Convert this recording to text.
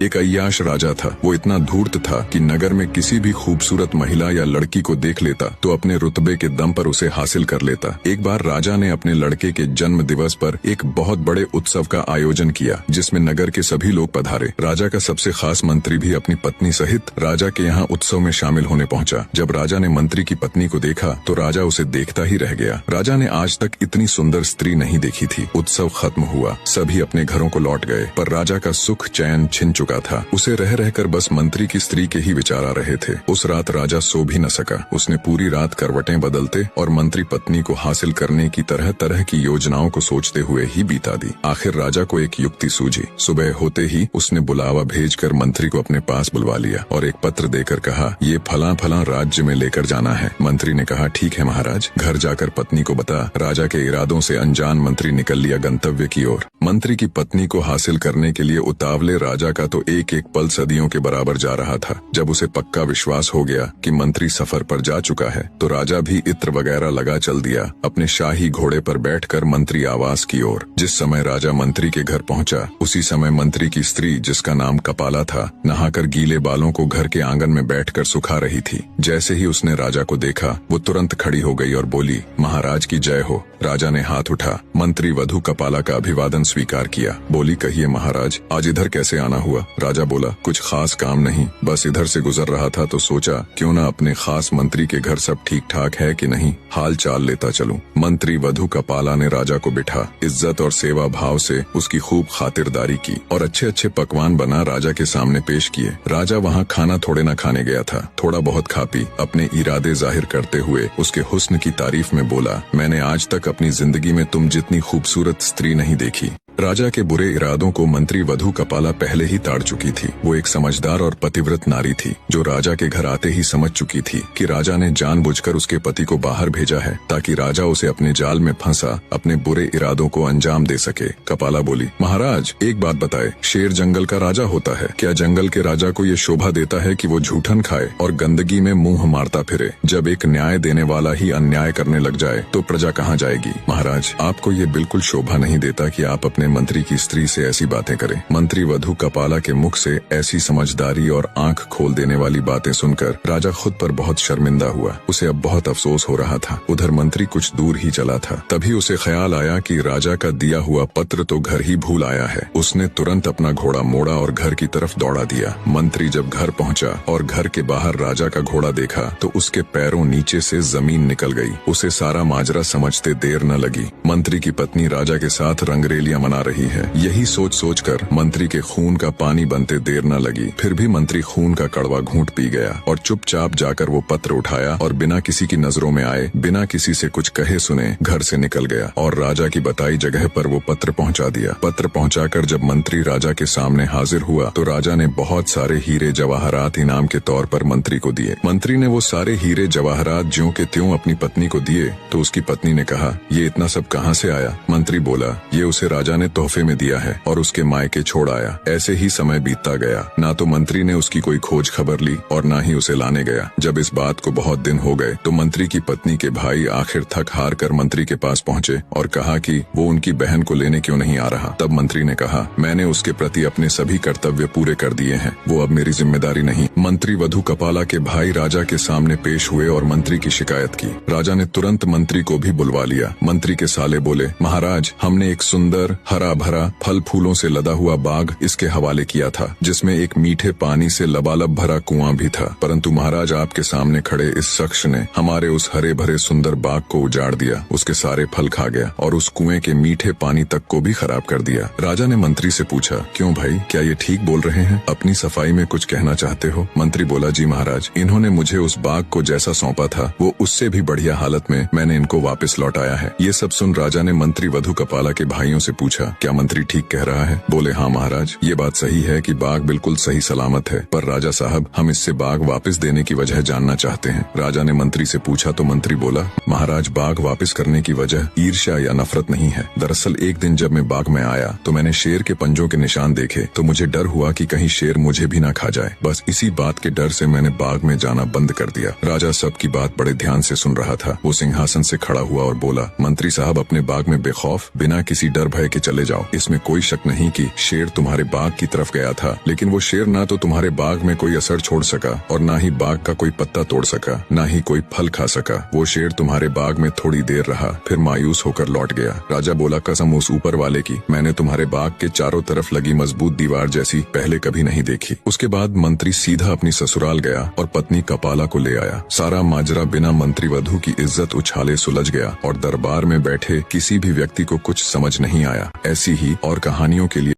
एक अय्याश राजा था। वो इतना धूर्त था कि नगर में किसी भी खूबसूरत महिला या लड़की को देख लेता तो अपने रुतबे के दम पर उसे हासिल कर लेता। एक बार राजा ने अपने लड़के के जन्म दिवस पर एक बहुत बड़े उत्सव का आयोजन किया, जिसमें नगर के सभी लोग पधारे। राजा का सबसे खास मंत्री भी अपनी पत्नी सहित राजा के यहाँ उत्सव में शामिल होने पहुंचा। जब राजा ने मंत्री की पत्नी को देखा तो राजा उसे देखता ही रह गया। राजा ने आज तक इतनी सुंदर स्त्री नहीं देखी थी। उत्सव खत्म हुआ, सभी अपने घरों को लौट गए, पर राजा का सुख चैन छिन चुका था। उसे रह रहकर बस मंत्री की स्त्री के ही विचार आ रहे थे। उस रात राजा सो भी न सका। उसने पूरी रात करवटें बदलते और मंत्री पत्नी को हासिल करने की तरह तरह की योजनाओं को सोचते हुए ही बीता दी। आखिर राजा को एक युक्ति सूझी। सुबह होते ही उसने बुलावा भेजकर मंत्री को अपने पास बुलवा लिया और एक पत्र देकर कहा, ये फलां फलां राज्य में लेकर जाना है। मंत्री ने कहा, ठीक है महाराज। घर जाकर पत्नी को बता। राजा के इरादों से अनजान मंत्री निकल लिया गंतव्य की ओर। मंत्री की पत्नी को हासिल करने के लिए उतावले राजा का तो एक एक पल सदियों के बराबर जा रहा था। जब उसे पक्का विश्वास हो गया कि मंत्री सफर पर जा चुका है तो राजा भी इत्र वगैरह लगा चल दिया अपने शाही घोड़े पर बैठकर मंत्री आवास की ओर। जिस समय राजा मंत्री के घर पहुंचा उसी समय मंत्री की स्त्री, जिसका नाम कपाला था, नहाकर गीले बालों को घर के आंगन में बैठकर सुखा रही थी। जैसे ही उसने राजा को देखा वो तुरंत खड़ी हो गई और बोली, महाराज की जय हो। राजा ने हाथ उठा मंत्री वधु कपाला का अभिवादन स्वीकार किया। बोली, कहिए महाराज, आज इधर कैसे आना हुआ? राजा बोला, कुछ खास काम नहीं, बस इधर से गुजर रहा था तो सोचा क्यों ना अपने खास मंत्री के घर सब ठीक ठाक है कि नहीं, हाल चाल लेता चलूं। मंत्री वधु कपाला ने राजा को बिठा इज्जत और सेवा भाव से उसकी खूब खातिरदारी की और अच्छे अच्छे पकवान बना राजा के सामने पेश किए। राजा वहाँ खाना थोड़े न खाने गया था, थोड़ा बहुत खा पी अपने इरादे जाहिर करते हुए उसके हुस्न की तारीफ में बोला, मैंने आज तक अपनी जिंदगी में तुम जितनी खूबसूरत स्त्री नहीं देखी। राजा के बुरे इरादों को मंत्री वधु कपाला पहले ही ताड़ चुकी थी। वो एक समझदार और पतिव्रत नारी थी जो राजा के घर आते ही समझ चुकी थी कि राजा ने जानबूझकर उसके पति को बाहर भेजा है ताकि राजा उसे अपने जाल में फंसा अपने बुरे इरादों को अंजाम दे सके। कपाला बोली, महाराज एक बात बताए, शेर जंगल का राजा होता है, क्या जंगल के राजा को ये शोभा देता है कि वो झूठन खाए और गंदगी में मुंह मारता फिरे? जब एक न्याय देने वाला ही अन्याय करने लग जाए तो प्रजा कहाँ जाएगी? महाराज, आपको ये बिल्कुल शोभा नहीं देता कि आप अपने मंत्री की स्त्री से ऐसी बातें करें। मंत्री वधु कपाला के मुख से ऐसी समझदारी और आंख खोल देने वाली बातें सुनकर राजा खुद पर बहुत शर्मिंदा हुआ। उसे अब बहुत अफसोस हो रहा था। उधर मंत्री कुछ दूर ही चला था, तभी उसे ख्याल आया कि राजा का दिया हुआ पत्र तो घर ही भूल आया है। उसने तुरंत अपना घोड़ा मोड़ा और घर की तरफ दौड़ा दिया। मंत्री जब घर पहुंचा और घर के बाहर राजा का घोड़ा देखा तो उसके पैरों नीचे से जमीन निकल गई। उसे सारा माजरा समझते देर न लगी। मंत्री की पत्नी राजा के साथ रंगरेलियां मना रही है। यही सोच सोचकर मंत्री के खून का पानी बनते देर न लगी। फिर भी मंत्री खून का कड़वा घूंट पी गया और चुपचाप जाकर वो पत्र उठाया और बिना किसी की नजरों में आए, बिना किसी से कुछ कहे सुने घर से निकल गया और राजा की बताई जगह पर वो पत्र पहुंचा दिया। पत्र पहुंचाकर जब मंत्री राजा के सामने हाजिर हुआ तो राजा ने बहुत सारे हीरे जवाहरात इनाम के तौर पर मंत्री को दिए। मंत्री ने वो सारे हीरे जवाहरात ज्यों के त्यों अपनी पत्नी को दिए तो उसकी पत्नी ने कहा, ये इतना सब कहाँ से आया? मंत्री बोला, ये उसे राजा ने तोहफे में दिया है और उसके मायके छोड़ आया। ऐसे ही समय बीतता गया। ना तो मंत्री ने उसकी कोई खोज खबर ली और ना ही उसे लाने गया। जब इस बात को बहुत दिन हो गए तो मंत्री की पत्नी के भाई आखिर थक हार कर मंत्री के पास पहुंचे और कहा कि वो उनकी बहन को लेने क्यों नहीं आ रहा। तब मंत्री ने कहा, मैंने उसके प्रति अपने सभी कर्तव्य पूरे कर दिए हैं, वो अब मेरी जिम्मेदारी नहीं। मंत्री वधु कपाला के भाई राजा के सामने पेश हुए और मंत्री की शिकायत की। राजा ने तुरंत मंत्री को भी बुलवा लिया। मंत्री के साले बोले, महाराज, हमने एक सुंदर हरा भरा फल फूलों से लदा हुआ बाग इसके हवाले किया था, जिसमें एक मीठे पानी से लबालब भरा कुआं भी था, परंतु महाराज आपके सामने खड़े इस शख्स ने हमारे उस हरे भरे सुंदर बाग को उजाड़ दिया, उसके सारे फल खा गया और उस कुएं के मीठे पानी तक को भी खराब कर दिया। राजा ने मंत्री से पूछा, क्यों भाई, क्या ये ठीक बोल रहे हैं? अपनी सफाई में कुछ कहना चाहते हो? मंत्री बोला, जी महाराज, इन्होंने मुझे उस बाग को जैसा सौंपा था वो उससे भी बढ़िया हालत में मैंने इनको वापस लौटाया है। ये सब सुन राजा ने मंत्री वधु कपाला के भाइयों से पूछा, क्या मंत्री ठीक कह रहा है? बोले, हाँ महाराज, ये बात सही है कि बाग बिल्कुल सही सलामत है, पर राजा साहब, हम इससे बाग वापस देने की वजह जानना चाहते हैं। राजा ने मंत्री से पूछा तो मंत्री बोला, महाराज, बाग वापस करने की वजह ईर्ष्या या नफरत नहीं है। दरअसल एक दिन जब मैं बाग में आया तो मैंने शेर के पंजों के निशान देखे तो मुझे डर हुआ कि कहीं शेर मुझे भी ना खा जाए। बस इसी बात के डर से मैंने बाग में जाना बंद कर दिया। राजा सबकी बात बड़े ध्यान से सुन रहा था। वो सिंहासन से खड़ा हुआ और बोला, मंत्री साहब, अपने बाग में बेखौफ बिना किसी डर भय के चले जाओ। इसमें कोई शक नहीं कि शेर तुम्हारे बाग की तरफ गया था, लेकिन वो शेर ना तो तुम्हारे बाग में कोई असर छोड़ सका और ना ही बाग का कोई पत्ता तोड़ सका, ना ही कोई फल खा सका। वो शेर तुम्हारे बाग में थोड़ी देर रहा, फिर मायूस होकर लौट गया। राजा बोला, कसम उस ऊपर वाले की, मैंने तुम्हारे बाग के चारों तरफ लगी मजबूत दीवार जैसी पहले कभी नहीं देखी। उसके बाद मंत्री सीधा अपनी ससुराल गया और पत्नी कपाला को ले आया। सारा माजरा बिना मंत्री वधू की इज्जत उछाले सुलझ गया और दरबार में बैठे किसी भी व्यक्ति को कुछ समझ नहीं आया। ऐसी ही और कहानियों के लिए